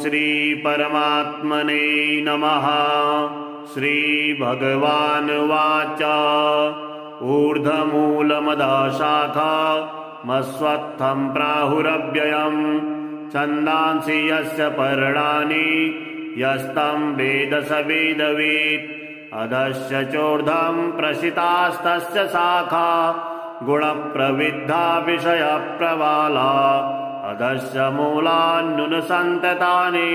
श्री परमात्मने नमः। श्री भगवानुवाच ऊर्ध्वमूलमधःशाखा मस्वत्थं प्राहुरव्ययम् छन्दांसि यस्य पर्णानि यस्तं वेद स वेदवित् अधश्च चोर्ध्वं प्रसितास्तस्य शाखा गुणप्रविद्धा विषयप्रवाला अधश्च मूलान्नुनसन्ततानि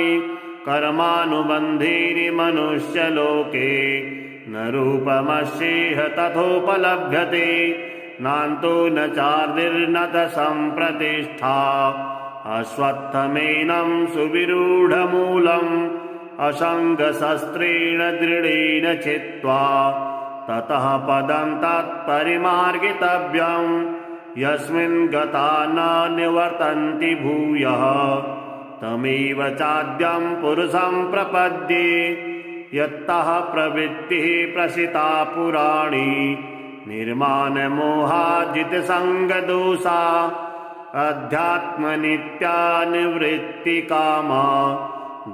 कर्मानुबन्धीनि मनुष्यलोके न रूपमस्येह तथोपलभ्यते नान्तो न चार्दिर्न च सम्प्रतिष्ठा अश्वत्थमेनं सुविरूढमूलम् असङ्गशस्त्रेण दृढेन छित्त्वा ततः पदं तत्परिमार्गितव्यम् यस्मिन् गता न निवर्तन्ति भूयः तमेव चाद्यं पुरुषं प्रपद्ये यत्तः प्रवृत्तिः प्रसिता पुराणी निर्माणमोहाजितसङ्गदोषा अध्यात्मनित्या निवृत्तिकामा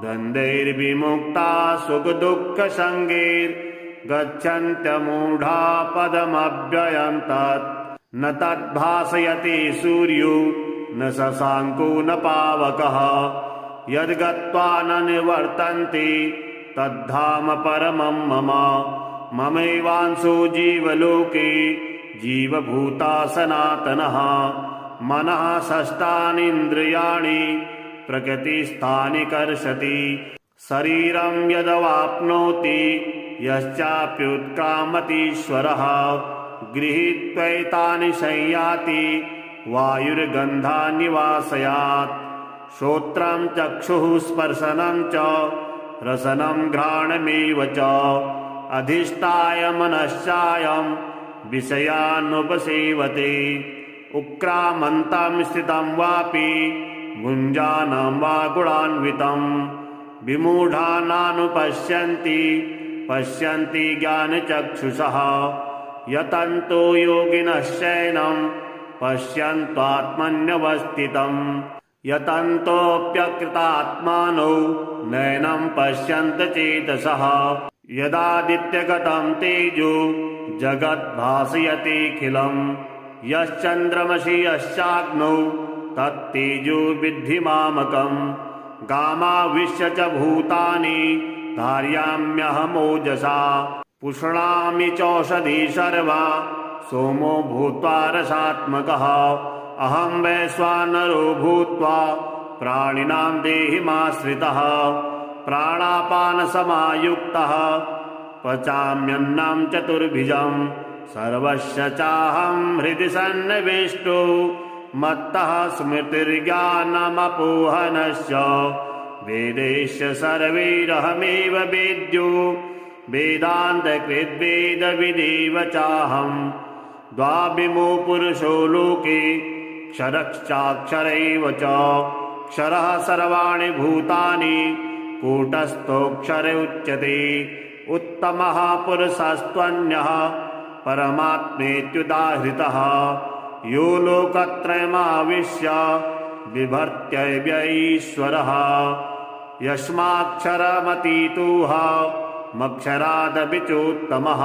द्वन्द्वैर्विमुक्ता सुखदुःखसङ्गैर्गच्छन्त्यमूढा पदमव्ययं तत् न तद्भासयति सूर्यो न शशाङ्को न पावकः यद्गत्वा न निवर्तन्ते तद्धाम परमं मम ममैवांशो जीवलोके जीवभूता सनातनः मनः षष्ठानीन्द्रियाणि प्रकृतिस्थानि कर्षति शरीरं यदवाप्नोति यश्चाप्युत्क्रामतीश्वरः गृहीत्वैतानि संयाति वायुर्गन्धान्निवासयात् श्रोत्रं चक्षुः स्पर्शनं च रसनं घ्राणमेव च अधिष्ठाय मनश्चायं विषयानुपसेवते उक्रामन्तं स्थितं वापि भुञ्जानं वा गुणान्वितं विमूढानानुपश्यन्ति पश्यन्ति ज्ञानचक्षुषः यतन्तो योगिनश्चैनं पश्यन्त्वात्मन्यवस्थितं यतन्तोऽप्यकृतात्मानो नैनं पश्यन्त चेतसः यदादित्यगतं तेजो जगद्भासयतेऽखिलं यश्चन्द्रमसि यश्चाग्नौ तत्तेजो विद्धि मामकम् गामाविश्य च भूतानि धारयाम्यहमोजसा पुष्णामि चौषधी सर्वा सोमो भूत्वा रसात्मकः अहं वैश्वानरो भूत्वा प्राणिनां देहिमाश्रितः प्राणापानसमायुक्तः पचाम्यन्नं चतुर्भुजं सर्वस्य चाहं हृदि सन्निविष्टो मत्तः स्मृतिर्ज्ञानमपोहनश्च वेदैश्च सर्वैरहमेव वेद्यो वेदान्तकृद्वेदविदेव चाहं द्वाविमो पुरुषो लोके क्षरश्चाक्षरैव च क्षरः सर्वाणि भूतानि कूटस्थोऽक्षर उच्यते उत्तमः पुरुषस्त्वन्यः परमात्मेत्युदाहृतः यो लोकत्रयमाविश्य बिभर्त्यव्यईश्वरः यस्माक्षरमतीतोह मक्षरादपि चोत्तमः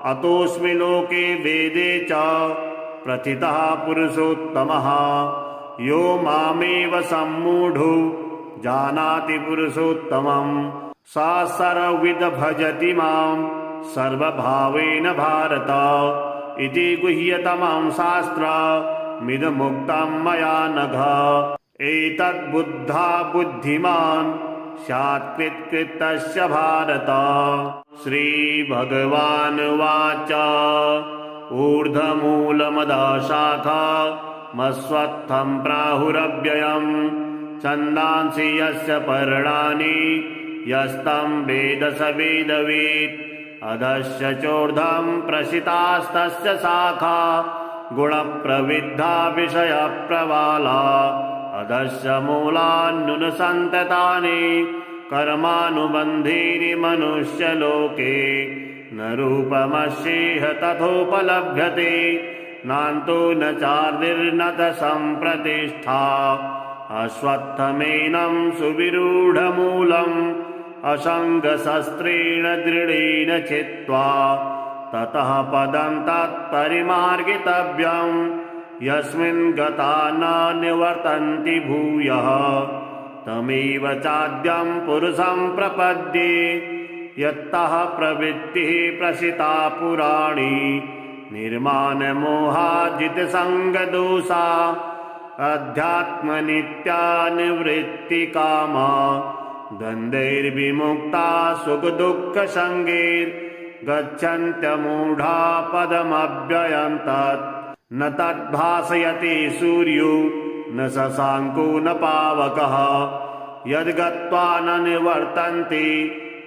अतोऽस्मि लोके वेदे च प्रथितः पुरुषोत्तमः यो मामेव सम्मूढो जानाति पुरुषोत्तमं स सर्वविद् भजति मां सर्वभावेन भारत इति गुह्यतमं शास्त्रमिदमुक्तं मया नघ एतद्बुद्धा बुद्धिमान् स्यात् कृतस्य भारत। श्रीभगवानुवाच ऊर्ध्वमूलमधःशाखा मस्वत्थं प्राहुरव्ययम् छन्दांसि यस्य पर्णानि यस्तं वेद स वेदवित् अधश्च चोर्ध्वं प्रसितास्तस्य शाखा गुणप्रविद्धा विषयप्रवाला अधश्च मूलान्नुनसन्ततानि कर्मानुबन्धीनि मनुष्यलोके न रूपमस्येह तथोपलभ्यते नान्तो न चार्दिर्न च सम्प्रतिष्ठा अश्वत्थमेनं सुविरूढमूलम् असङ्गशस्त्रेण दृढेन छित्त्वा ततः पदं तत्परिमार्गितव्यम् यस्मिन् गता न निवर्तन्ति भूयः तमेव चाद्यं पुरुषं प्रपद्ये यत्तः प्रवृत्तिः प्रसिता पुराणी निर्माणमोहाजितसङ्गदोषा अध्यात्मनित्या निवृत्तिकामा द्वन्द्वैर्विमुक्ता सुखदुःखसङ्गैर्गच्छन्त्यमूढा पदमव्ययं तत् न तद्भासयति सूर्यो न शशाङ्को न पावकः यद्गत्वा न निवर्तन्ते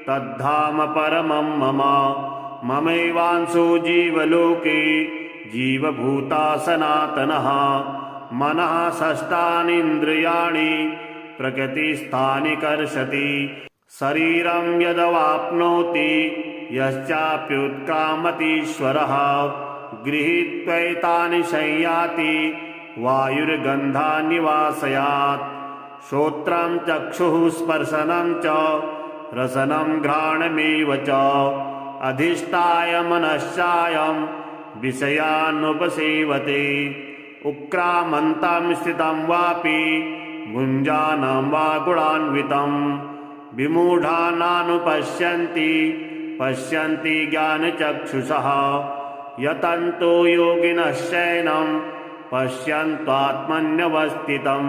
तद्धाम परमं मम ममैवांशो जीवलोके जीवभूता सनातनः मनः षष्ठानीन्द्रियाणि प्रकृतिस्थानि कर्षति शरीरं यदवाप्नोति यश्चाप्युत्क्रामतीश्वरः गृहीत्वैतानि संयाति वायुर्गन्धान्निवासयात् श्रोत्रं चक्षुः स्पर्शनं च रसनं घ्राणमेव च अधिष्ठाय मनश्चायं विषयानुपसेवते उक्रामन्तं स्थितं वापि भुञ्जानं वा गुणान्वितं विमूढानानुपश्यन्ति पश्यन्ति ज्ञानचक्षुषः यतन्तो योगिनश्चैनं पश्यन्त्वात्मन्यवस्थितं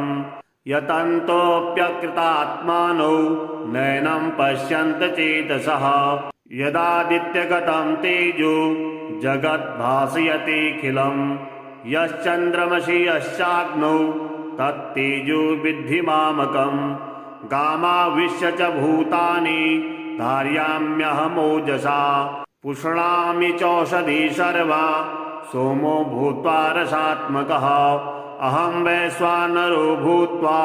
यतन्तोऽप्यकृतात्मानो नैनं पश्यन्त चेतसः यदादित्यगतं तेजो जगद्भासयतेऽखिलम् यश्चन्द्रमसि यश्चाग्नौ तत्तेजो विद्धि मामकम् गामाविश्य च भूतानि धारयाम्यहमोजसा पुष्णामि चौषधी सर्वा सोमो भूत्वा रसात्मकः अहं वैश्वानरो भूत्वा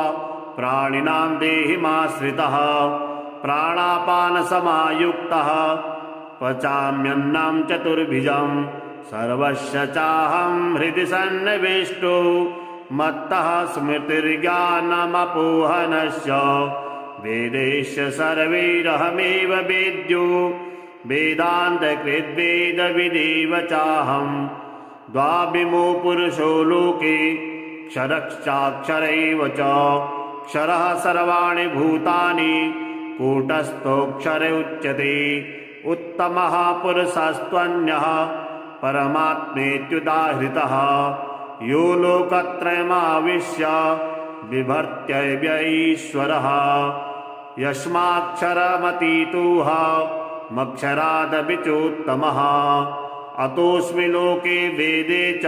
प्राणिनां देहिमाश्रितः प्राणापानसमायुक्तः पचाम्यन्नं चतुर्भुजं सर्वस्य चाहं हृदि सन्निविष्टो मत्तः स्मृतिर्ज्ञानमपोहनस्य वेदैश्च सर्वैरहमेव वेद्यो वेदान्तकृद्वेदविदेव चाहं द्वाविमो पुरुषो लोके क्षरश्चाक्षरैव च क्षरः सर्वाणि भूतानि कूटस्थोऽक्षर उच्यते उत्तमः पुरुषस्त्वन्यः परमात्मेत्युदाहृतः यो लोकत्रयमाविश्य बिभर्त्यव्यईश्वरः यस्माक्षरमतीतोह मक्षरादपि चोत्तमः अतोऽस्मि लोके वेदे च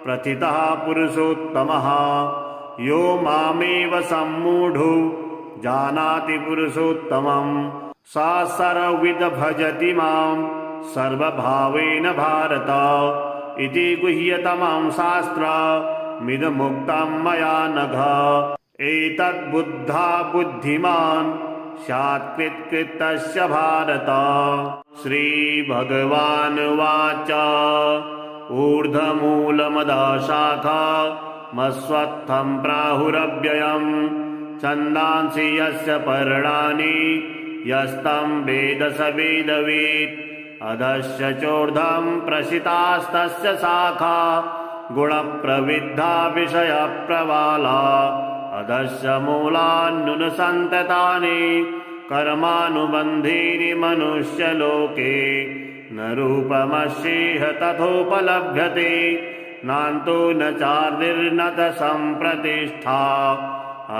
प्रथितः पुरुषोत्तमः यो मामेव सम्मूढो जानाति पुरुषोत्तमं स सर्वविद भजति मां सर्वभावेन भारत इति गुह्यतमं शास्त्रमिदमुक्तं मया नघ एतद्बुद्धा बुद्धिमान् स्यात् कृतस्य भारत। श्रीभगवानुवाच ऊर्ध्वमूलमधःशाखा मस्वत्थं प्राहुरव्ययम् छन्दांसि यस्य पर्णानि यस्तं वेद स वेदवित् अधस्य चोर्ध्वं प्रसितास्तस्य शाखा गुणप्रविद्धा विषयप्रवाला अधस्य मूलान्युनसन्ततानि कर्मानुबन्धीनि मनुष्यलोके न रूपमस्येह तथोपलभ्यते नान्तो न चार्दिर्न च सम्प्रतिष्ठा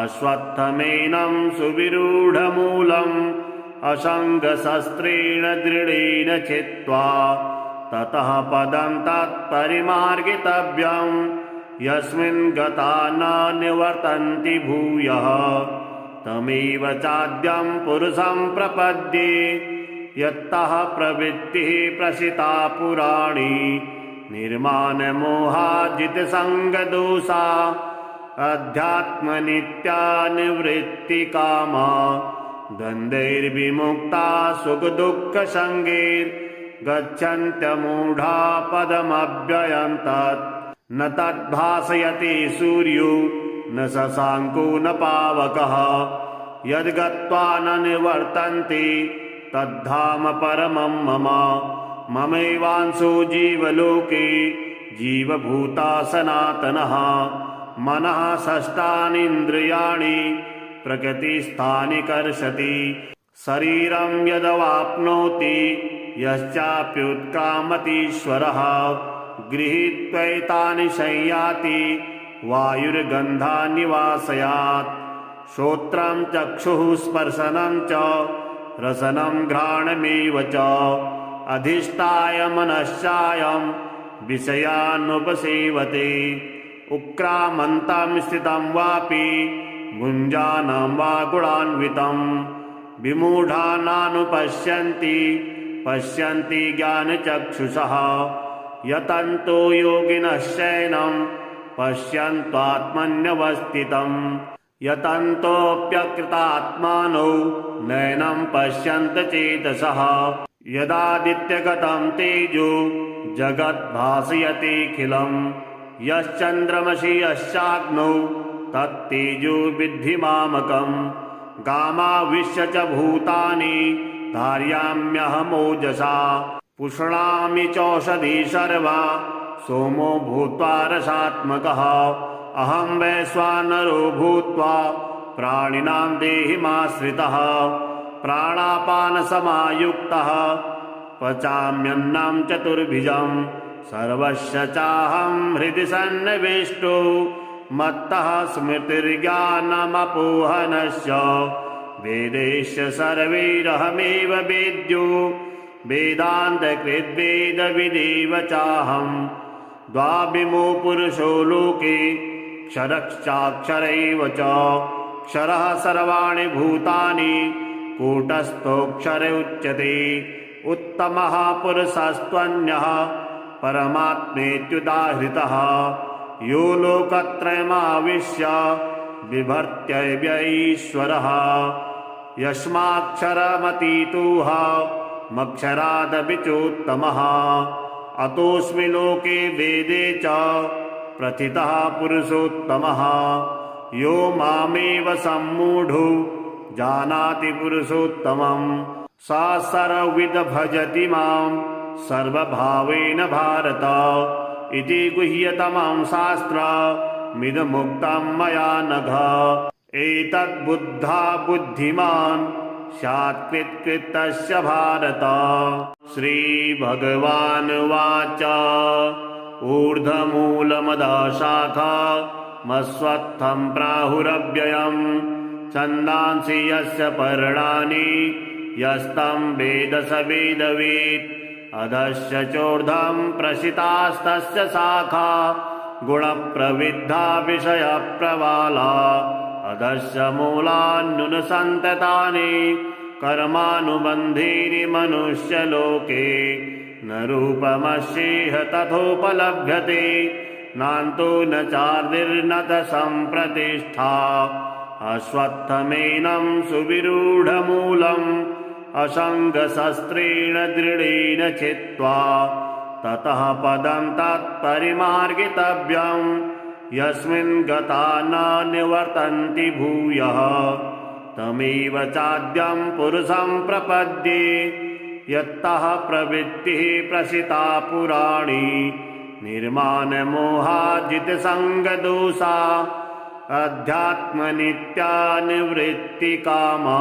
अश्वत्थमेनं सुविरूढमूलम् असङ्गशस्त्रेण दृढेन छित्त्वा ततः पदं तत्परिमार्गितव्यम् यस्मिन् गता न निवर्तन्ति भूयः तमेव चाद्यं पुरुषं प्रपद्ये यत्तः प्रवृत्तिः प्रसिता पुराणी निर्माणमोहाजितसङ्गदोषा अध्यात्मनित्या निवृत्तिकामा द्वन्द्वैर्विमुक्ता सुखदुःखसङ्गैर्गच्छन्त्यमूढा पदमव्ययं तत् न तद्भासयति सूर्यो न न शशाङ्को न पावकः यद्गत्वा न निवर्तन्ते तद्धाम परमं मम ममैवांशो जीवलोके जीवभूता सनातनः मनः षष्ठानीन्द्रियाणि प्रकृतिस्थानि कर्षति शरीरं यदवाप्नोति यश्चाप्युत्क्रामतीश्वरः गृहीत्वैतानि संयाति वायुर्गन्धान्निवासयात् श्रोत्रं चक्षुः स्पर्शनं च रसनं घ्राणमेव च अधिष्ठाय मनश्चायं विषयानुपसेवते उक्रामन्तं स्थितं वापि भुञ्जानं वा गुणान्वितं विमूढानानुपश्यन्ति पश्यन्ति ज्ञानचक्षुषः यतन्तो योगिनश्चैनं पश्यन्त्वात्मन्यवस्थितं यतन्तोऽप्यकृतात्मानो नैनं पश्यन्त चेतसः यदादित्यगतं तेजो जगद्भासयतेऽखिलं यश्चन्द्रमसि यश्चाग्नौ तत्तेजो विद्धि मामकम् गामाविश्य च भूतानि धारयाम्यहमोजसा पुष्णामि चौषधी सर्वा सोमो भूत्वा रसात्मकः अहं वैश्वानरो भूत्वा प्राणिनां देहिमाश्रितः प्राणापानसमायुक्तः पचाम्यन्नं चतुर्भुजं सर्वस्य चाहं हृदि सन्निविष्टो मत्तः स्मृतिर्ज्ञानमपोहनश्च वेदैश्च सर्वैरहमेव वेद्यो वेदान्तकृद्वेदविदेव चाहं द्वाविमो पुरुषो लोके क्षरश्चाक्षरैव च क्षरः सर्वाणि भूतानि कूटस्थोऽक्षर उच्यते उत्तमः पुरुषस्त्वन्यः परमात्मेत्युदाहृतः यो लोकत्रयमाविश्य बिभर्त्यव्यईश्वरः यस्माक्षरमतीतोह मक्षरादपि चोत्तमः अतोऽस्मि लोके वेदे च प्रथितः पुरुषोत्तमः यो मामेव सम्मूढो जानाति पुरुषोत्तमं स सर्वविद् भजति मां सर्वभावेन भारत इति गुह्यतमं शास्त्रमिदमुक्तं मया नघ एतद्बुद्धा बुद्धिमान् स्यात् कृतस्य भारत श्रीभगवानुवाच ऊर्ध्वमूलमदशाखा मस्वत्थं प्राहुरव्ययम् छन्दांसि यस्य पर्णानि यस्तं वेद स वेदवेत् अधश्च चोर्ध्वं प्रसितास्तस्य शाखा गुणप्रविद्धा विषयप्रवाला अधश्च मूलान्युनसन्ततानि कर्मानुबन्धीनि मनुष्यलोके न रूपमस्येह तथोपलभ्यते नान्तो न चार्दिर्न च सम्प्रतिष्ठा अश्वत्थमेनं सुविरूढमूलम् असङ्गशस्त्रेण दृढेन छित्त्वा ततः पदं तत्परिमार्गितव्यम् यस्मिन् गता न निवर्तन्ति भूयः तमेव चाद्यं पुरुषं प्रपद्ये यत्तः प्रवृत्तिः प्रसिता पुराणी निर्माणमोहाजितसङ्गदोषा अध्यात्मनित्या निवृत्तिकामा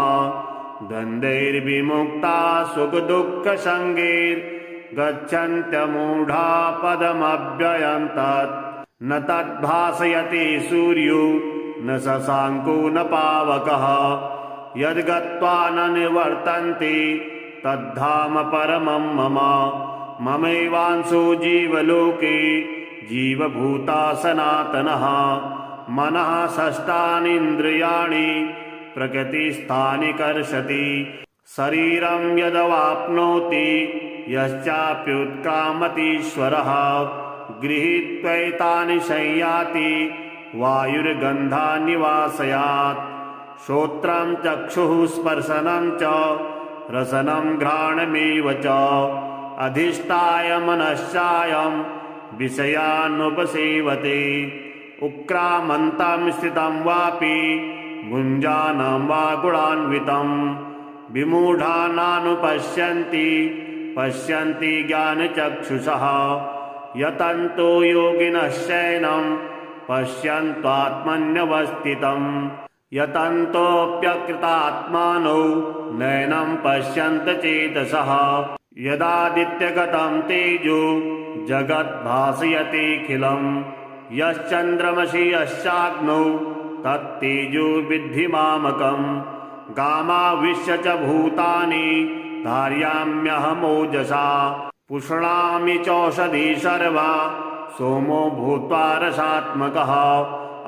द्वन्द्वैर्विमुक्ता सुखदुःखसङ्गैर्गच्छन्त्यमूढा पदमव्ययं तत् न तद्भासयति सूर्यो न शशाङ्को न पावकः यद्गत्वा न निवर्तन्ते तद्धाम परमं मम ममैवांशो जीवलोके जीवभूता सनातनः मनः षष्ठानीन्द्रियाणि प्रकृतिस्थानि कर्षति शरीरं यदवाप्नोति यश्चाप्युत्क्रामतीश्वरः गृहीत्वैतानि संयाति वायुर्गन्धान्निवासयात् श्रोत्रं चक्षुः स्पर्शनं च रसनं घ्राणमेव च अधिष्ठाय मनश्चायं विषयानुपसेवते उक्रामन्तं स्थितं वापि भुञ्जानं वा गुणान्वितं विमूढा नानुपश्यन्ति पश्यन्ति ज्ञानचक्षुषः यतन्तो योगिनश्चैनं पश्यन्त्वात्मन्यवस्थितं यतन्तोऽप्यकृतात्मानो नैनं पश्यन्त चेतसः यदादित्यगतं तेजो जगद्भासयतेऽखिलं यश्चन्द्रमसि यश्चाग्नौ तत्तेजो विद्धि मामकम् गामाविश्य च भूतानि धारयाम्यहमोजसा पुष्णामि चौषधी सर्वा सोमो भूत्वा रसात्मकः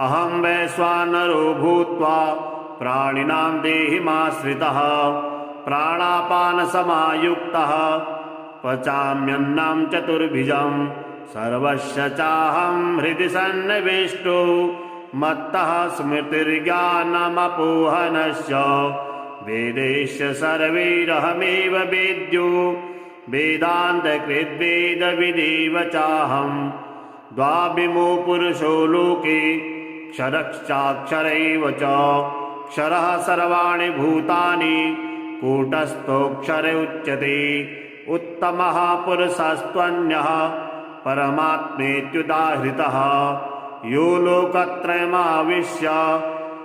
अहं वैश्वानरो भूत्वा प्राणिनां देहिमाश्रितः प्राणापानसमायुक्तः पचाम्यन्नं चतुर्भुजं सर्वस्य चाहं हृदि सन्निविष्टो मत्तः स्मृतिर्ज्ञानमपोहनस्य वेदैश्च सर्वैरहमेव वेद्यो वेदान्तकृद्वेदविदेव चाहं द्वाविमो पुरुषो लोके क्षरश्चाक्षरैव च क्षरः सर्वाणि भूतानि कूटस्थोऽक्षर उच्यते उत्तमः पुरुषस्त्वन्यः परमात्मेत्युदाहृतः यो लोकत्रयमाविश्य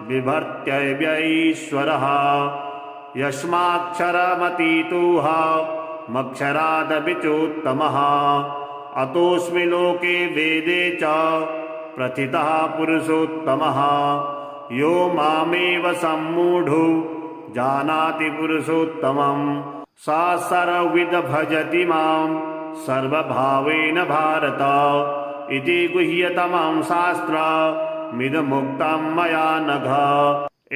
बिभर्त्यव्यईश्वरः यस्माक्षरमतीतोह मक्षरादपि चोत्तमः अतोऽस्मि लोके वेदे च प्रथितः पुरुषोत्तमः यो मामेव सम्मूढो जानाति पुरुषोत्तमं स सर्वविद् भजति मां सर्वभावेन भारत इति गुह्यतमं शास्त्रमिदमुक्तं मया नघ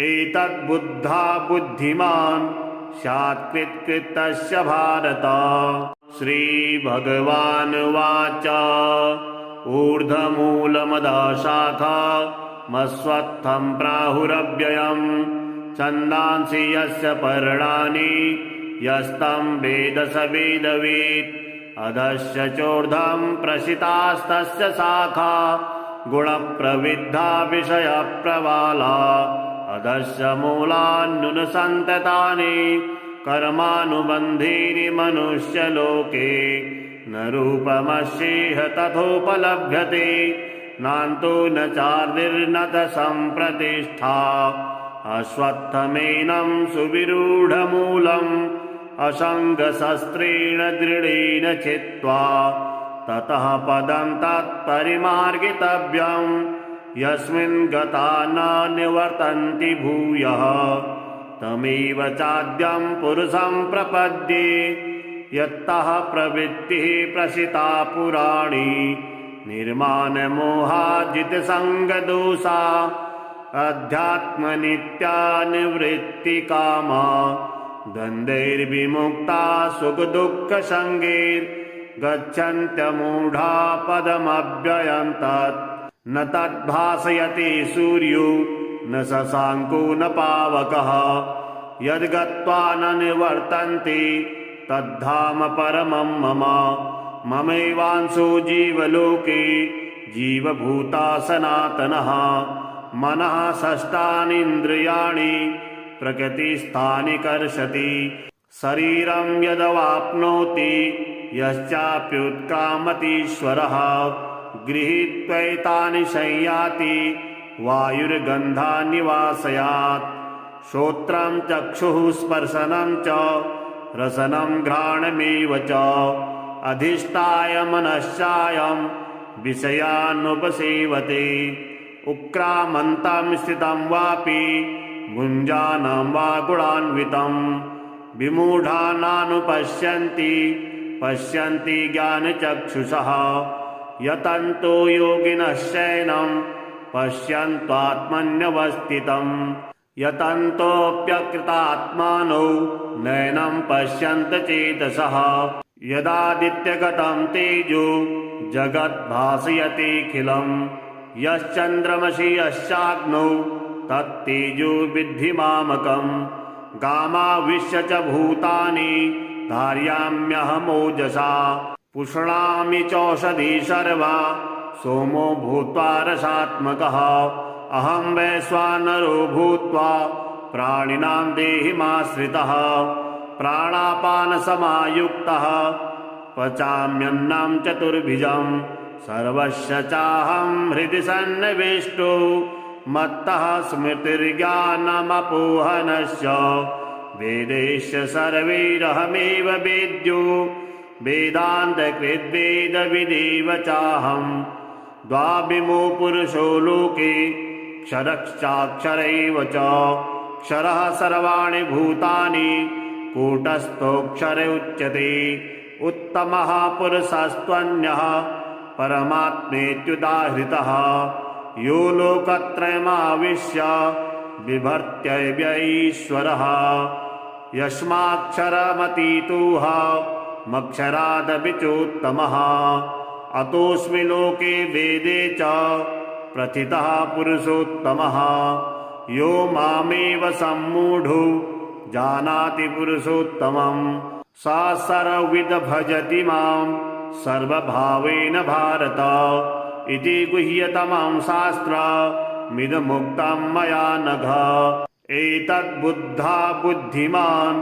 एतद्बुद्धा बुद्धिमान् स्यात्कृतस्य भारत श्रीभगवानुवाच ऊर्ध्वमूलमधःशाखा मस्वत्थं प्राहुरव्ययम् छन्दांसि यस्य पर्णानि यस्तं वेद स वेदवित् अधश्च चोर्ध्वं प्रसितास्तस्य शाखा गुणप्रविद्धा विषयप्रवाला अधश्च मूलान्युनसन्ततानि कर्मानुबन्धीनि मनुष्यलोके न रूपमस्येह तथोपलभ्यते नान्तो न चार्दिर्न च सम्प्रतिष्ठा अश्वत्थमेनं सुविरूढमूलम् असङ्गशस्त्रेण दृढेन छित्त्वा ततः पदं तत्परिमार्गितव्यम् यस्मिन् गता न निवर्तन्ति भूयः तमेव चाद्यं पुरुषं प्रपद्ये यत्तः प्रवृत्तिः प्रसिता पुराणी निर्माणमोहाजितसङ्गदोषा अध्यात्मनित्या निवृत्तिकामा द्वन्द्वैर्विमुक्ता सुखदुःखसङ्गैर्गच्छन्त्यमूढा पदमव्ययं तत् न तद्भासयति सूर्यो न शशाङ्को न पावकः यद्गत्वा न निवर्तन्ते तद्धाम परमं मम ममैवांशो जीवलोके जीवभूता सनातनः मनः षष्ठानीन्द्रियाणि प्रकृतिस्थानि कर्षति शरीरं यदवाप्नोति यश्चाप्युत्क्रामतीश्वरः गृहीत्वैतानि संयाति वायुर्गन्धान्निवासयात् श्रोत्रं चक्षुः स्पर्शनं च रसनं घ्राणमेव च अधिष्ठाय मनश्चायं विषयानुपसेवते उक्रामन्तं स्थितं वापि भुञ्जानं वा गुणान्वितं विमूढा नानुपश्यन्ति पश्यन्ति ज्ञानचक्षुषः यतन्तो योगिनश्चैनं पश्यन्त्वात्मन्यवस्थितं यतन्तोऽप्यकृतात्मानो नैनं पश्यन्त चेतसः यदादित्यगतं तेजो जगद्भासयतेऽखिलं यश्चन्द्रमसि यश्चाग्नौ तत्तेजो विद्धि मामकम् गामाविश्य च भूतानि धारयाम्यहमोजसा पुष्णामि चौषधी सर्वा सोमो भूत्वा रसात्मकः अहं वैश्वानरो भूत्वा प्राणिनां देहिमाश्रितः प्राणापानसमायुक्तः पचाम्यन्नं चतुर्भुजं सर्वस्य चाहं हृदि सन्निविष्टो मत्तः स्मृतिर्ज्ञानमपोहनश्च वेदैश्च सर्वैरहमेव वेद्यो वेदान्तकृद्वेदविदेव चाहं द्वाविमो पुरुषो लोके क्षरश्चाक्षरैव च क्षरः सर्वाणि भूतानि कूटस्थोऽक्षर उच्यते उत्तमः पुरुषस्त्वन्यः परमात्मेत्युदाहृतः यो लोकत्रयमाविश्य बिभर्त्यव्यईश्वरः यस्माक्षरमतीतोह मक्षरादपि चोत्तमः अतोऽस्मि लोके वेदे च प्रथितः पुरुषोत्तमः यो मामेव सम्मूढो जानाति पुरुषोत्तमं स सर्वविद भजति मां सर्वभावेन भारत इति गुह्यतमं शास्त्रमिदमुक्तं मया नघ एतद्बुद्धा बुद्धिमान्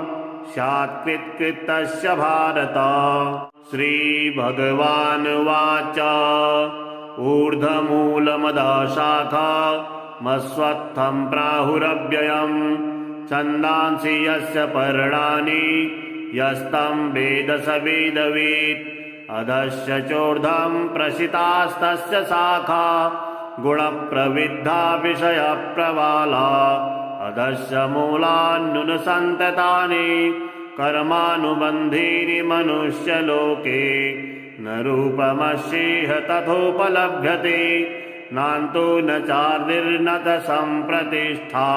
स्यात् कृतस्य भारत। श्रीभगवानुवाच ऊर्ध्वमूलमधःशाखा मस्वत्थं प्राहुरव्ययम् छन्दांसि यस्य पर्णानि यस्तं वेद स वेदवित् अधस्य चोर्ध्वं प्रसितास्तस्य शाखा गुणप्रविद्धा विषयप्रवाला अधस्य मूलान्युनसन्ततानि कर्मानुबन्धीनि मनुष्यलोके न रूपमस्येह तथोपलभ्यते नान्तो न चार्दिर्न च सम्प्रतिष्ठा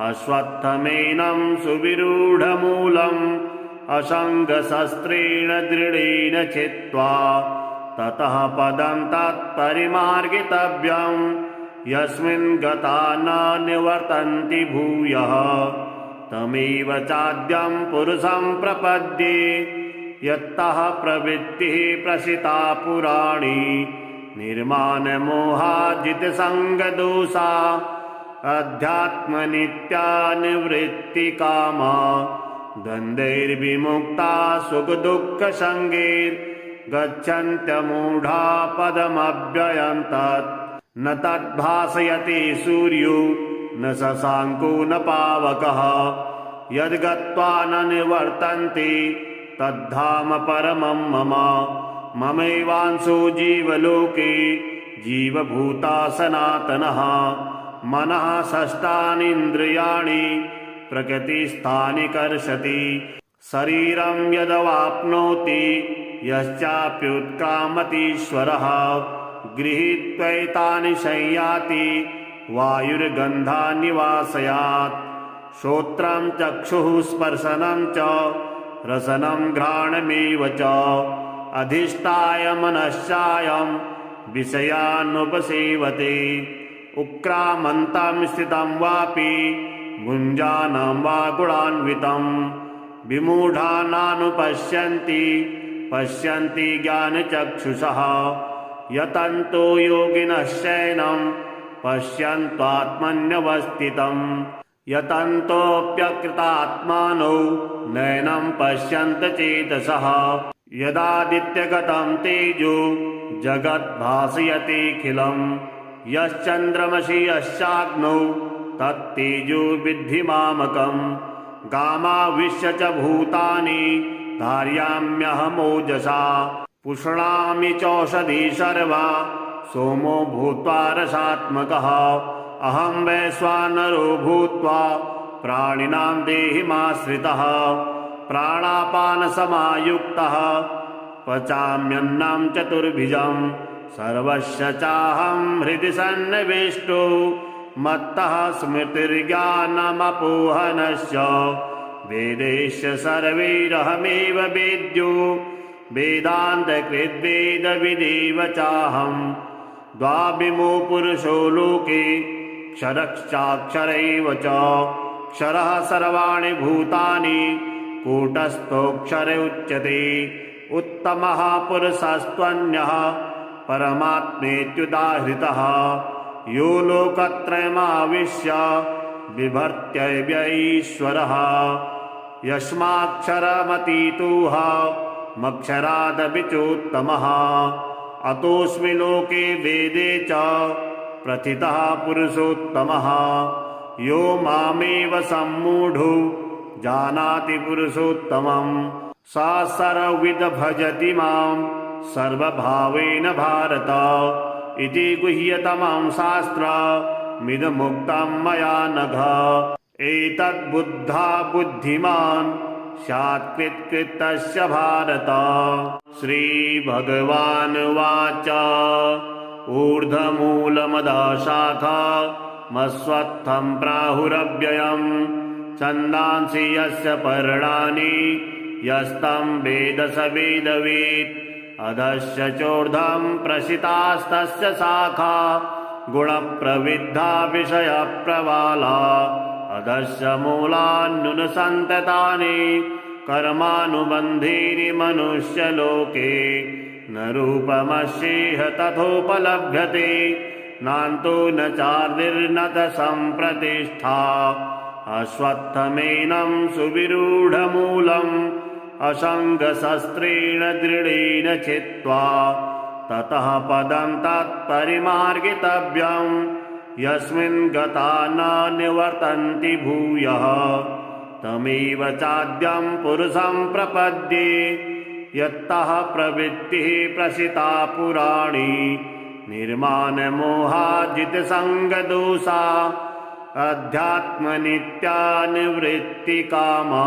अश्वत्थमेनं सुविरूढमूलम् असङ्गशस्त्रेण दृढेन छित्त्वा ततः पदं तत्परिमार्गितव्यम् यस्मिन् गता न निवर्तन्ति भूयः तमेव चाद्यं पुरुषं प्रपद्ये यत्तः प्रवृत्तिः प्रसिता पुराणी निर्माणमोहाजितसङ्गदोषा अध्यात्मनित्या निवृत्तिकामा द्वन्द्वैर्विमुक्ता सुखदुःखसङ्गैर्गच्छन्त्यमूढा पदमव्ययं तत् न तद्भासयति सूर्यो न शशाङ्को न पावकः यद्गत्वा न निवर्तन्ते तद्धाम परमं मम ममैवांशो जीवलोके जीवभूता सनातनः मनः षष्ठानीन्द्रियाणि प्रकृतिस्थानि कर्षति शरीरं यदवाप्नोति यश्चाप्युत्क्रामतीश्वरः गृहीत्वैतानि संयाति वायुर्गन्धानि वासयात् श्रोत्रं चक्षुः स्पर्शनं च रसनं घ्राणमेव च अधिष्ठाय मनश्चायं विषयानुपसेवते उक्रामन्तं स्थितं वापि भुञ्जानं वा गुणान्वितं विमूढानानुपश्यन्ति पश्यन्ति ज्ञानचक्षुषः यतन्तो योगिनश्चैनं पश्यन्त्वात्मन्यवस्थितं यतन्तोऽप्यकृतात्मानो नैनं पश्यन्त चेतसः यदादित्यगतं तेजो जगद्भासयतेऽखिलं यश्चन्द्रमसि यश्चाग्नौ तत्तेजो विद्धि मामकम् गामाविश्य च भूतानि धारयाम्यहमोजसा पुष्णामि चौषधी सर्वा सोमो भूत्वा रसात्मकः अहं वैश्वानरो भूत्वा प्राणिनां देहिमाश्रितः प्राणापानसमायुक्तः पचाम्यन्नं चतुर्भुजं सर्वस्य चाहं हृदि सन्निविष्टो मत्तः स्मृतिर्ज्ञानमपोहनश्च वेदैश्च सर्वैरहमेव वेद्यो वेदान्तकृद्वेदविदेव चाहं द्वाविमो पुरुषो लोके क्षरश्चाक्षरैव च क्षरः सर्वाणि भूतानि कूटस्थोऽक्षर उच्यते उत्तमः पुरुषस्त्वन्यः परमात्मेत्युदाहृतः यो लोकत्रयमाविश्य बिभर्त्यव्यईश्वरः यस्माक्षरमतीतोह मक्षरादपि चोत्तमः अतोऽस्मि लोके वेदे च प्रथितः पुरुषोत्तमः यो मामेव सम्मूढो जानाति पुरुषोत्तमं स सर्वविद् भजति मां सर्वभावेन भारत इति गुह्यतमं शास्त्रमिदमुक्तं मया नघ एतद्बुद्धा बुद्धिमान् स्यात् कृतस्य भारत। श्रीभगवानुवाच ऊर्ध्वमूलमधःशाखा मस्वत्थं प्राहुरव्ययम् छन्दांसि यस्य पर्णानि यस्तं वेद स वेदवित् अधश्च चोर्ध्वं प्रसितास्तस्य शाखा गुणप्रविद्धा विषयप्रवाला अधश्च मूलान्नुनसन्ततानि कर्मानुबन्धीनि मनुष्यलोके न रूपमस्येह तथोपलभ्यते नान्तो न चार्दिर्न च सम्प्रतिष्ठा अश्वत्थमेनं सुविरूढमूलम् असङ्गशस्त्रेण दृढेन छित्त्वा ततः पदं तत्परिमार्गितव्यम् यस्मिन् गता न निवर्तन्ति भूयः तमेव चाद्यं पुरुषं प्रपद्ये यत्तः प्रवृत्तिः प्रसिता पुराणी निर्माणमोहाजितसङ्गदोषा अध्यात्मनित्या निवृत्तिकामा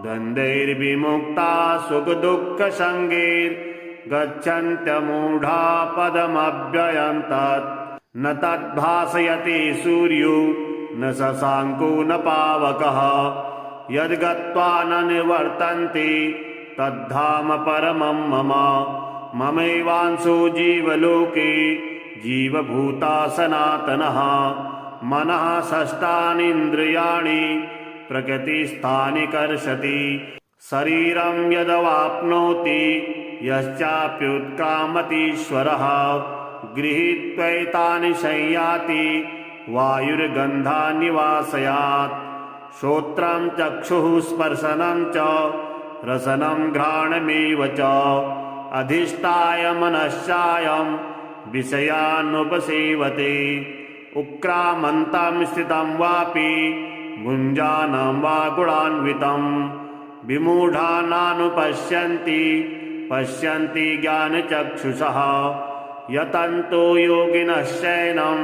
द्वन्द्वैर्विमुक्ता सुखदुःखसङ्गैर्गच्छन्त्यमूढा पदमव्ययं तत् न तद्भासयति सूर्यो न शशाङ्को न पावकः यद्गत्वा न निवर्तन्ते तद्धाम परमं मम ममैवांशो जीवलोके जीवभूता सनातनः मनः षष्ठानीन्द्रियाणि प्रकृतिस्थानि कर्षति शरीरं यदवाप्नोति यश्चाप्युत्क्रामतीश्वरः गृहीत्वैतानि संयाति वायुर्गन्धान्निवासयात् श्रोत्रं चक्षुः स्पर्शनं च रसनं घ्राणमेव च अधिष्ठाय मनश्चायं विषयानुपसेवते उक्रामन्तं स्थितं वापि भुञ्जानं वा गुणान्वितं विमूढा नानुपश्यन्ति पश्यन्ति ज्ञानचक्षुषः यतन्तो योगिनश्चैनं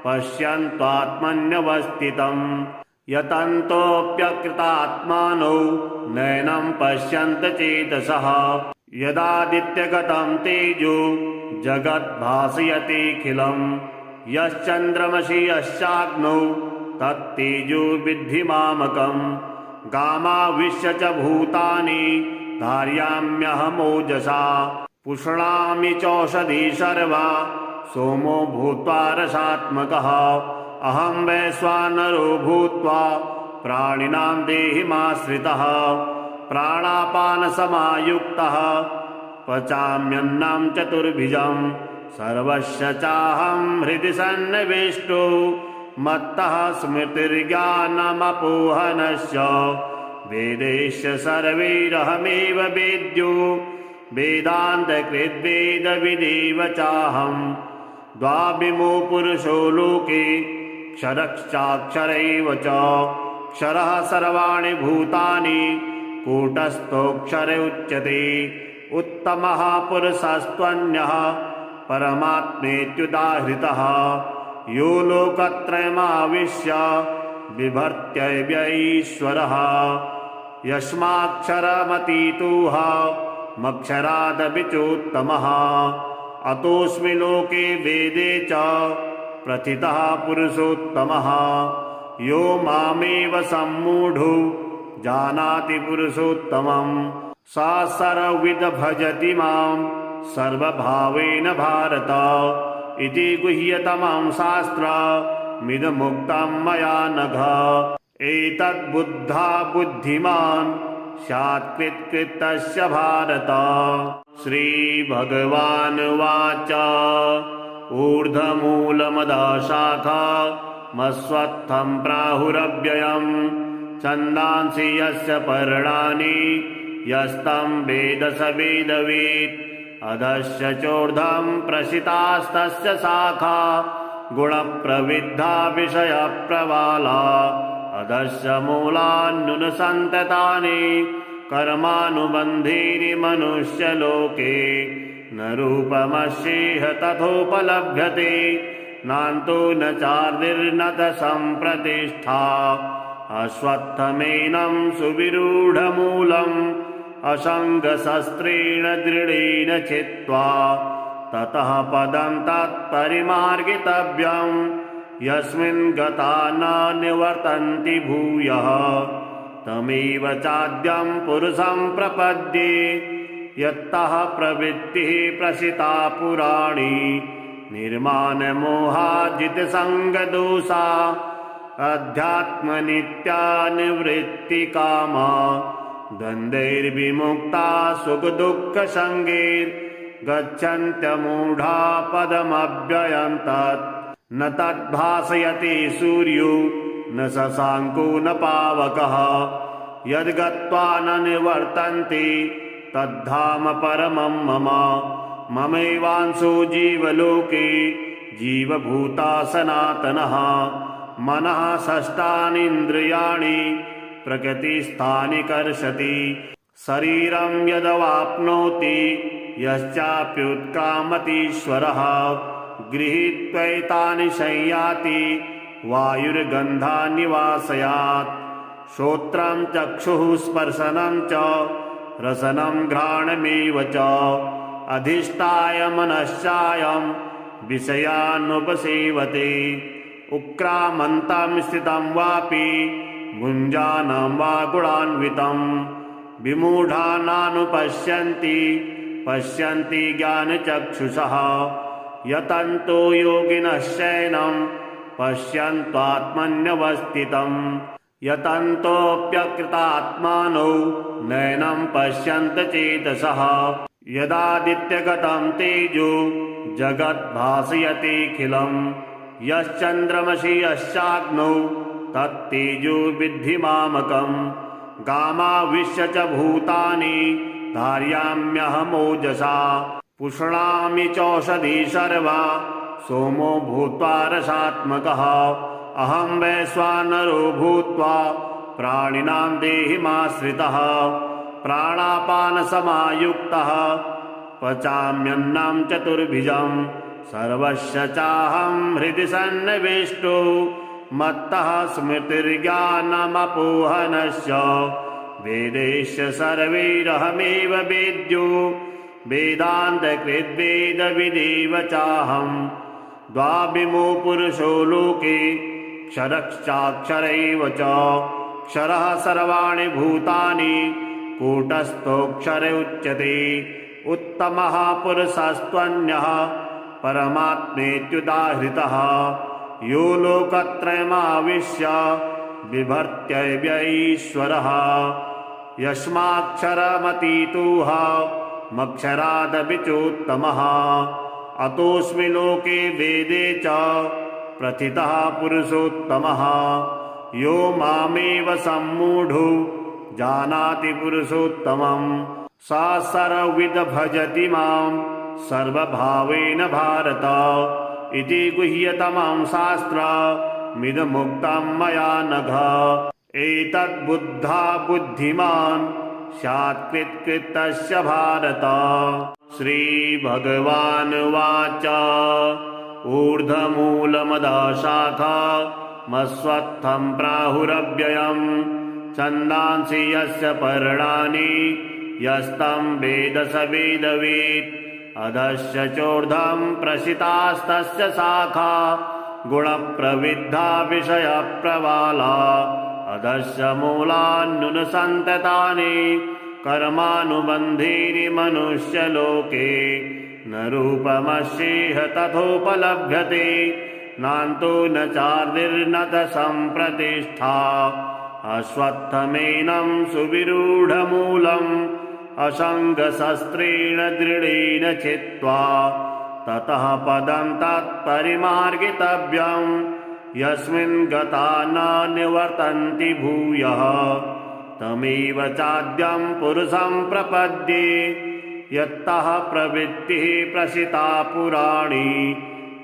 पश्यन्त्वात्मन्यवस्थितं यतन्तोऽप्यकृतात्मानो नैनं पश्यन्त चेतसः यदादित्यगतं तेजो जगद्भासयतेऽखिलं यश्चन्द्रमसि यश्चाग्नौ तत्तेजो विद्धि मामकम् गामाविश्य च भूतानि धारयाम्यहमोजसा पुष्णामि चौषधी सर्वा सोमो भूत्वा रसात्मकः अहं वैश्वानरो भूत्वा प्राणिनां देहिमाश्रितः प्राणापानसमायुक्तः पचाम्यन्नं चतुर्भुजं सर्वस्य चाहं हृदि सन्निविष्टो मत्तः स्मृतिर्ज्ञानमपोहनस्य वेदैश्च सर्वैरहमेव वेद्यो वेदान्तकृद्वेदविदेव चाहं द्वाविमो पुरुषो लोके क्षरश्चाक्षरैव च क्षरः सर्वाणि भूतानि कूटस्थोऽक्षर उच्यते उत्तमः पुरुषस्त्वन्यः परमात्मेत्युदाहृतः यो लोकत्रयमाविश्य बिभर्त्यव्यईश्वरः यस्माक्षरमतीतोह मक्षरादपि चोत्तमः अतोऽस्मि लोके वेदे च प्रथितः पुरुषोत्तमः यो मामेव सम्मूढो जानाति पुरुषोत्तमं स सर्वविद् भजति मां सर्वभावेन भारत इति गुह्यतमं शास्त्रमिदमुक्तं मया नघ एतद्बुद्धा बुद्धिमान् स्यात्कृत्कृतस्य भारत। श्रीभगवानुवाच ऊर्ध्वमूलमधःशाखमस्वत्थं प्राहुरव्ययम् छन्दांसि यस्य पर्णानि यस्तं वेद स वेदवित्। अधश्च चोर्ध्वं प्रसितास्तस्य शाखा गुणप्रविद्धा विषयप्रवाला। अधश्च मूलान्युनसन्ततानि कर्मानुबन्धीनि मनुष्यलोके न रूपमस्येह तथोपलभ्यते नान्तो न चार्दिर्न च सम्प्रतिष्ठा। अश्वत्थमेनं सुविरूढमूलम् असङ्गशस्त्रेण दृढेन छित्त्वा ततः पदं तत्परिमार्गितव्यम् यस्मिन् गता न निवर्तन्ति भूयः। तमेव चाद्यं पुरुषं प्रपद्ये यत्तः प्रवृत्तिः प्रसिता पुराणी। निर्माणमोहाजितसङ्गदोषा अध्यात्मनित्या निवृत्तिकामा। द्वन्द्वैर्विमुक्ता सुखदुःखसङ्गैर्गच्छन्त्यमूढा पदमव्ययं तत्। न तद्भासयति सूर्यो न शशाङ्को न पावकः यद्गत्वा न निवर्तन्ते तद्धाम परमं मम। ममैवांशो जीवलोके जीवभूता सनातनः। मनः षष्ठानीन्द्रियाणि प्रकृतिस्थानि कर्षति। शरीरं यदवाप्नोति यश्चाप्युत्क्रामतीश्वरः गृहीत्वैतानि संयाति वायुर्गन्धान्निवासयात्। श्रोत्रं चक्षुः स्पर्शनं च रसनं घ्राणमेव च अधिष्ठाय मनश्चायं विषयानुपसेवते। उक्रामन्तं स्थितं वापि भुञ्जानं वा गुणान्वितं विमूढा नानुपश्यन्ति पश्यन्ति ज्ञानचक्षुषः। यतन्तो योगिनश्चैनं पश्यन्त्वात्मन्यवस्थितं यतन्तोऽप्यकृतात्मानो नैनं पश्यन्त चेतसः। यदादित्यगतं तेजो जगद्भासयतेऽखिलम् यश्चन्द्रमसि यश्चाग्नौ तत्तेजो विद्धि मामकम्। गामाविश्य च भूतानि धारयाम्यहमोजसा पुष्णामि चौषधी सर्वा सोमो भूत्वा रसात्मकः। अहं वैश्वानरो भूत्वा प्राणिनां देहिमाश्रितः प्राणापानसमायुक्तः पचाम्यन्नं चतुर्भुजं। सर्वस्य चाहं हृदि सन्निविष्टो मत्तः स्मृतिर्ज्ञानमपोहनस्य। वेदैश्च सर्वैरहमेव वेद्यो वेदान्तकृद्वेदविदेव चाहं। द्वाविमो पुरुषो लोके क्षरश्चाक्षरैव च। क्षरः सर्वाणि भूतानि कूटस्थोऽक्षर उच्यते। उत्तमः पुरुषस्त्वन्यः परमात्मेत्युदाहृतः यो लोकत्रयमाविश्य बिभर्त्यव्यईश्वरः। यस्माक्षरमतीतोह मक्षरादपि चोत्तमः। अतोऽस्मि लोके वेदे च प्रथितः पुरुषोत्तमः। यो मामेव सम्मूढो जानाति पुरुषोत्तमं स सर्वविद भजति मां सर्वभावेन भारत। इति गुह्यतमं शास्त्रमिदमुक्तं मया नघ। एतद्बुद्धा बुद्धिमान् स्यात्कृतस्य भारत। श्रीभगवानुवाच ऊर्ध्वमूलमधःशाखमस्वत्थं प्राहुरव्ययम् छन्दांसि यस्य पर्णानि यस्तं वेद स वेदवित्। अधश्च चोर्ध्वं प्रसितास्तस्य शाखा गुणप्रविद्धा विषयप्रवाला। अधश्च मूलान्युनसन्ततानि कर्मानुबन्धीनि मनुष्यलोके न रूपमस्येह तथोपलभ्यते नान्तो न चार्दिर्न च सम्प्रतिष्ठा। अश्वत्थमेनं सुविरूढमूलम् असङ्गशस्त्रेण दृढेन छित्त्वा ततः पदं तत्परिमार्गितव्यम् यस्मिन् गता न निवर्तन्ति भूयः तमेव चाद्यं पुरुषं प्रपद्ये यत्तः प्रवृत्तिः प्रसिता पुराणी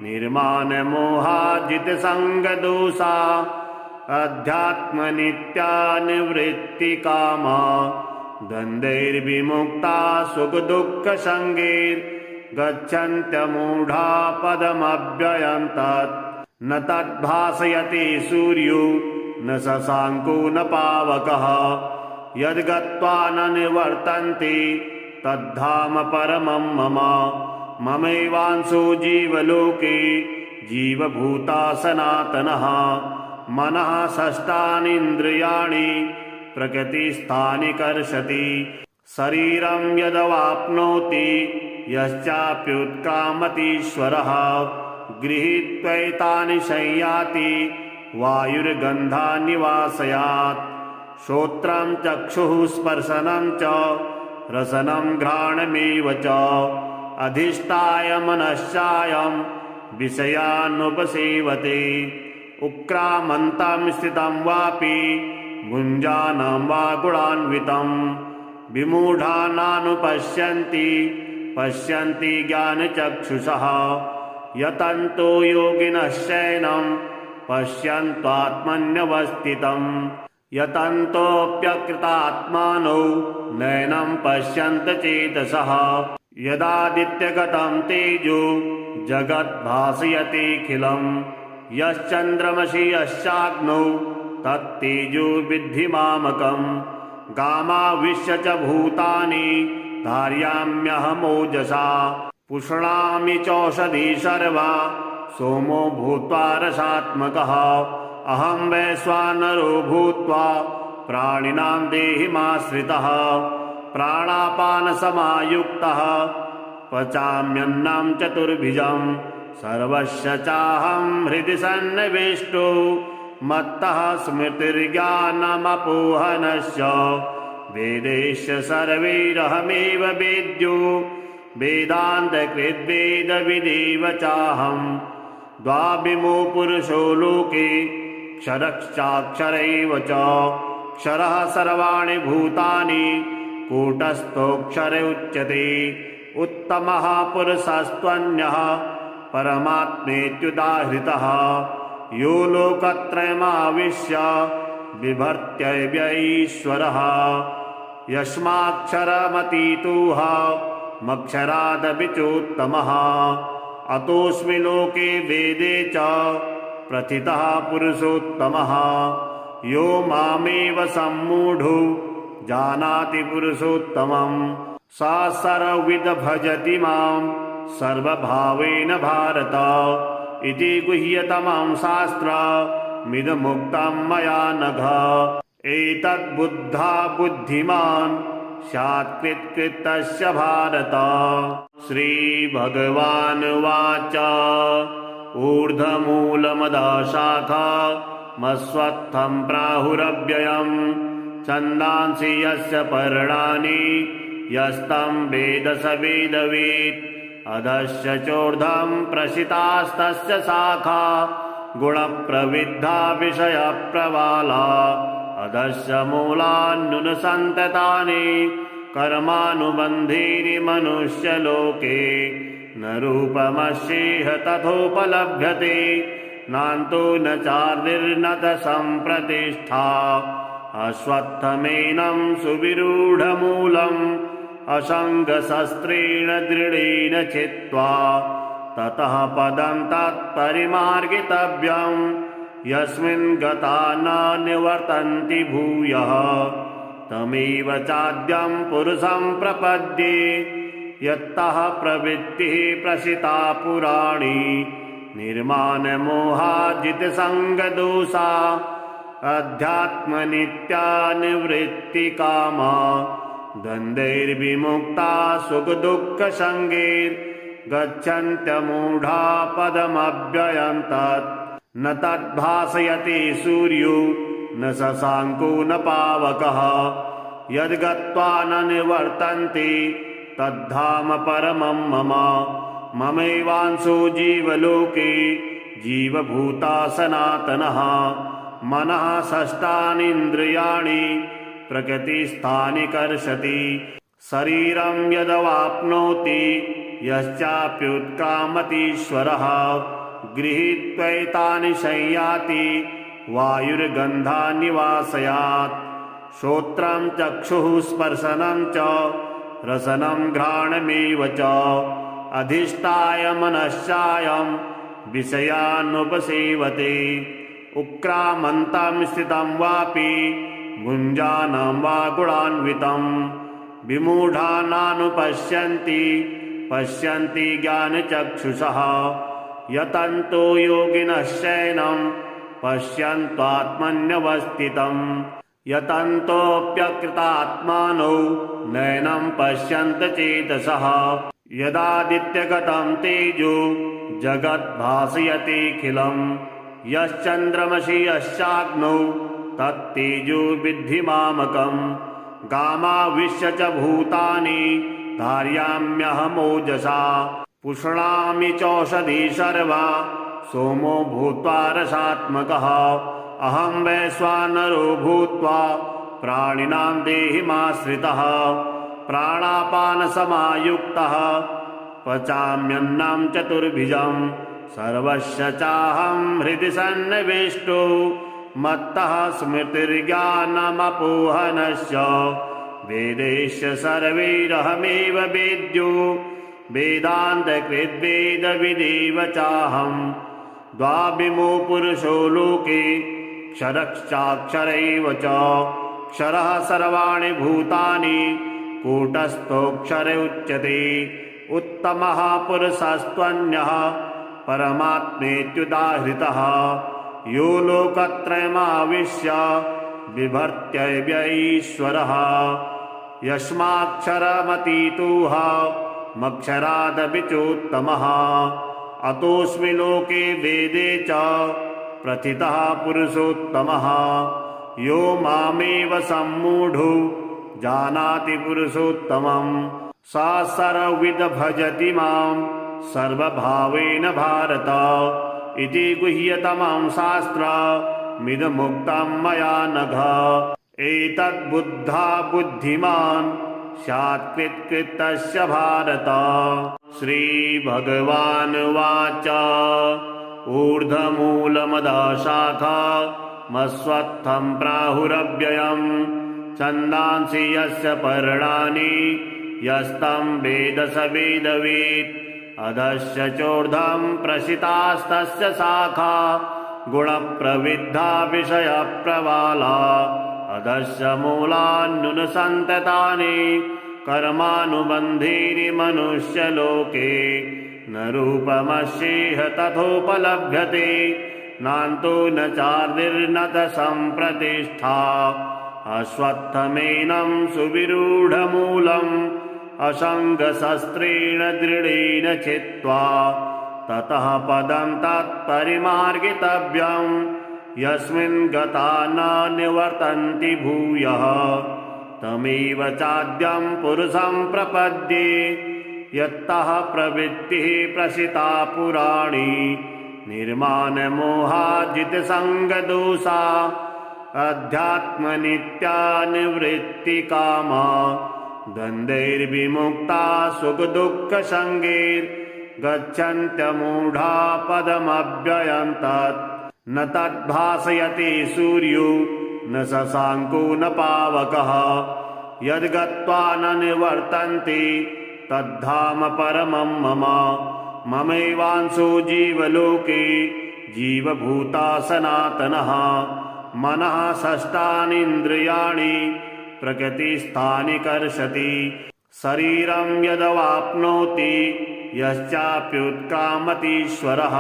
निर्माणमोहाजितसङ्गदोषा अध्यात्मनित्या निवृत्तिकामा द्वन्द्वैर्विमुक्ता सुखदुःखसङ्गैर्गच्छन्त्यमूढा पदमव्ययं तत् न तद्भासयति सूर्यो न शशाङ्को न पावकः यद्गत्वा न निवर्तन्ते तद्धाम परमं मम ममैवांशो जीवलोके जीवभूता सनातनः मनः षष्ठानीन्द्रियाणि प्रकृतिस्थानि कर्षति शरीरं यदवाप्नोति यश्चाप्युत्क्रामतीश्वरः गृहीत्वैतानि संयाति वायुर्गन्धान्निवासयात् श्रोत्रं चक्षुः स्पर्शनं च रसनं घ्राणमेव च अधिष्ठाय मनश्चायं विषयानुपसेवते उक्रामन्तं स्थितं वापि भुञ्जानं वा गुणान्वितं विमूढानानुपश्यन्ति पश्यन्ति ज्ञानचक्षुषः यतन्तो योगिनश्चैनं पश्यन्त्वात्मन्यवस्थितं यतन्तोऽप्यकृतात्मानो नैनं पश्यन्त चेतसः यदादित्यगतं तेजो जगद्भासयतेऽखिलं यश्चन्द्रमसि यश्चाग्नौ तत्तेजो विद्धि मामकम् गामाविश्य च भूतानि धारयाम्यहमोजसा पुष्णामि चौषधी सर्वा सोमो भूत्वा रसात्मकः अहं वैश्वानरो भूत्वा प्राणिनां देहिमाश्रितः प्राणापानसमायुक्तः पचाम्यन्नं चतुर्भुजं सर्वस्य चाहं हृदि सन्निविष्टो मत्तः स्मृतिर्ज्ञानमपोहनश्च वेदैश्च सर्वैरहमेव वेद्यो वेदान्तकृद्वेदविदेव चाहं द्वाविमो पुरुषो लोके क्षरश्चाक्षरैव च क्षरः सर्वाणि भूतानि कूटस्थोऽक्षर उच्यते उत्तमः पुरुषस्त्वन्यः परमात्मेत्युदाहृतः यो लोकत्रयमाविश्य बिभर्त्यव्यईश्वरः यस्माक्षरमतीतोह मक्षरादपि चोत्तमः अतोऽस्मि लोके वेदे च प्रथितः पुरुषोत्तमः यो मामेव सम्मूढो जानाति पुरुषोत्तमं स सर्वविद् भजति मां सर्वभावेन भारत इति गुह्यतमं शास्त्रमिदमुक्तं मया नघ एतद्बुद्धा बुद्धिमान् स्यात् कृतस्य भारत। श्रीभगवानुवाच ऊर्ध्वमूलमदशाखा मस्वत्थं प्राहुरव्ययम् छन्दांसि यस्य पर्णानि यस्तं वेद स वेदवेत् अधश्च चोर्ध्वं प्रसितास्तस्य शाखा गुणप्रविद्धा विषयप्रवाला अधश्च मूलान्युनसन्ततानि कर्मानुबन्धीनि मनुष्यलोके न रूपमस्येह तथोपलभ्यते नान्तो न चार्दिर्न च सम्प्रतिष्ठा अश्वत्थमेनं सुविरूढमूलम् असङ्गशस्त्रेण दृढेन छित्त्वा ततः पदं तत्परिमार्गितव्यम् यस्मिन् गता न निवर्तन्ति भूयः तमेव चाद्यं पुरुषं प्रपद्ये यत्तः प्रवृत्तिः प्रसिता पुराणी निर्माणमोहाजितसङ्गदोषा अध्यात्मनित्या निवृत्तिकामा द्वन्द्वैर्विमुक्ता सुखदुःखसङ्गैर्गच्छन्त्यमूढा पदमव्ययं तत् न तद्भासयति सूर्यो न शशाङ्को न पावकः यद्गत्वा न निवर्तन्ते तद्धाम परमं मम ममैवांशो जीवलोके जीवभूता सनातनः मनः षष्ठानीन्द्रियाणि प्रकृतिस्थानि कर्षति शरीरं यदवाप्नोति यश्चाप्युत्क्रामतीश्वरः गृहीत्वैतानि संयाति वायुर्गन्धान्निवासयात् श्रोत्रं चक्षुः स्पर्शनं च रसनं घ्राणमेव च अधिष्ठाय मनश्चायं विषयानुपसेवते उक्रामन्तं स्थितं वापि भुञ्जानं वा गुणान्वितं विमूढानानुपश्यन्ति पश्यन्ति ज्ञानचक्षुषः यतन्तो योगिनश्चैनं पश्यन्त्वात्मन्यवस्थितं यतन्तोऽप्यकृतात्मानो नैनं पश्यन्त चेतसः यदादित्यगतं तेजो जगद्भासयतेऽखिलं यश्चन्द्रमसि यश्चाग्नौ तत्तेजो विद्धि मामकम् गामाविश्य च भूतानि धारयाम्यहमोजसा पुष्णामि चौषधी सर्वा सोमो भूत्वा रसात्मकः अहं वैश्वानरो भूत्वा प्राणिनां देहिमाश्रितः प्राणापानसमायुक्तः पचाम्यन्नं चतुर्भुजं सर्वस्य चाहं हृदि सन्निविष्टो मत्तः स्मृतिर्ज्ञानमपोहनश्च वेदैश्च सर्वैरहमेव वेद्यो वेदान्तकृद्वेदविदेव चाहं द्वाविमो पुरुषो लोके क्षरश्चाक्षरैव च क्षरः सर्वाणि भूतानि कूटस्थोऽक्षर उच्यते उत्तमः पुरुषस्त्वन्यः परमात्मेत्युदाहृतः यो लोकत्रयमाविश्य बिभर्त्यव्यईश्वरः यस्माक्षरमतीतोह मक्षरादपि चोत्तमः अतोऽस्मि लोके वेदे च प्रथितः पुरुषोत्तमः यो मामेव सम्मूढो जानाति पुरुषोत्तमं स सर्वविद् भजति मां सर्वभावेन भारत इति गुह्यतमं शास्त्रमिदमुक्तं मया नघ एतद्बुद्धा बुद्धिमान् स्यात् कृतस्य भारत श्रीभगवानुवाच ऊर्ध्वमूलमधःशाखा मस्वत्थं प्राहुरव्ययम् छन्दांसि यस्य पर्णानि यस्तं वेद स वेदवित् अधश्च चोर्ध्वं प्रसितास्तस्य शाखा गुणप्रविद्धा विषयप्रवाला अधश्च मूलान्युनसन्ततानि कर्मानुबन्धीनि मनुष्यलोके न रूपमस्येह तथोपलभ्यते नान्तो न चार्दिर्न च सम्प्रतिष्ठा अश्वत्थमेनं सुविरूढमूलम् असङ्गशस्त्रेण दृढेन छित्त्वा ततः पदं तत्परिमार्गितव्यं यस्मिन् गता न निवर्तन्ति भूयः तमेव चाद्यं पुरुषं प्रपद्ये यत्तः प्रवृत्तिः प्रसिता पुराणी निर्माणमोहाजितसङ्गदोषा अध्यात्मनित्या निवृत्तिकामा द्वन्द्वैर्विमुक्ता सुखदुःखसङ्गैर्गच्छन्त्यमूढा पदमव्ययं तत् न तद्भासयति सूर्यो न शशाङ्को न पावकः यद्गत्वा न निवर्तन्ते तद्धाम परमं मम ममैवांशो जीवलोके जीवभूता सनातनः मनः षष्ठानीन्द्रियाणि प्रकृतिस्थानि कर्षति शरीरं यदवाप्नोति यश्चाप्युत्क्रामतीश्वरः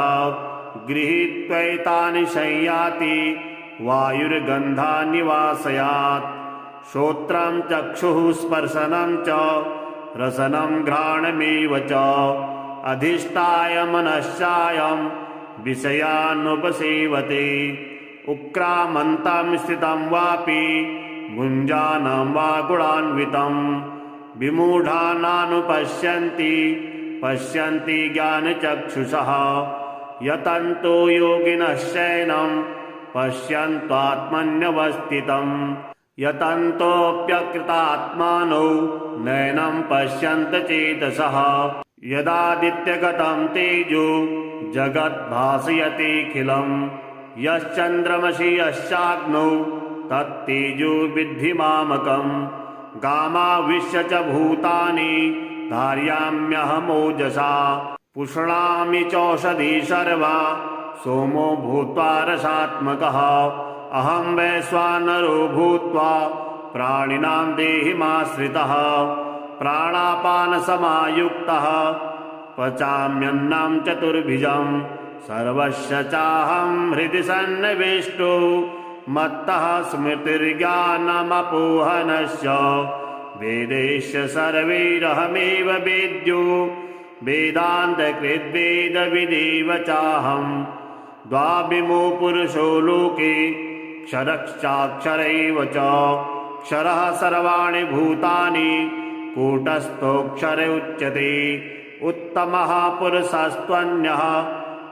गृहीत्वैतानि संयाति वायुर्गन्धान्निवासयात् श्रोत्रं चक्षुः स्पर्शनं च रसनं घ्राणमेव च अधिष्ठाय मनश्चायं विषयानुपसेवते उक्रामन्तं स्थितं वापि भुञ्जानं वा गुणान्वितं विमूढा नानुपश्यन्ति पश्यन्ति ज्ञानचक्षुषः यतन्तो योगिनश्चैनं पश्यन्त्वात्मन्यवस्थितं यतन्तोऽप्यकृतात्मानो नैनं पश्यन्त चेतसः यदादित्यगतं तेजो जगद्भासयतेऽखिलं यश्चन्द्रमसि यश्चाग्नौ तत्तेजो विद्धि मामकं गामाविश्य च भूतानि धारयाम्यहमोजसा पुष्णामि चौषधी सर्वा सोमो भूत्वा रसात्मकः अहं वैश्वानरो भूत्वा प्राणिनां देहिमाश्रितः प्राणापानसमायुक्तः पचाम्यन्नं चतुर्भुजं सर्वस्य चाहं हृदि सन्निविष्टो मत्तः स्मृतिर्ज्ञानमपोहनश्च वेदैश्च सर्वैरहमेव वेद्यो वेदान्तकृद्वेदविदेव चाहं द्वाविमो पुरुषो लोके क्षरश्चाक्षरैव च क्षरः सर्वाणि भूतानि कूटस्थोऽक्षर उच्यते उत्तमः पुरुषस्त्वन्यः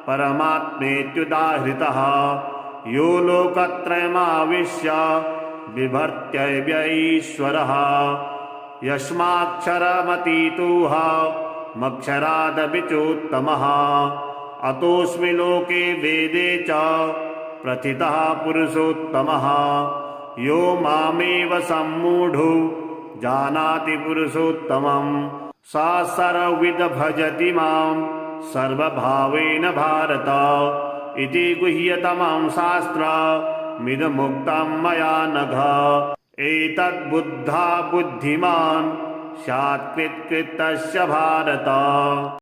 परमात्मेत्युदाहृतः यो लोकत्रयमाविश्य बिभर्त्यव्यईश्वरः यस्माक्षरमतीतोह मक्षरादपि चोत्तमः अतोऽस्मि लोके वेदे च प्रथितः पुरुषोत्तमः यो मामेव सम्मूढो जानाति पुरुषोत्तमं स सर्वविद भजति मां सर्वभावेन भारत इति गुह्यतमं शास्त्रमिदमुक्तं मया नघ एतद्बुद्धा बुद्धिमान् स्यात् कृतस्य भारत।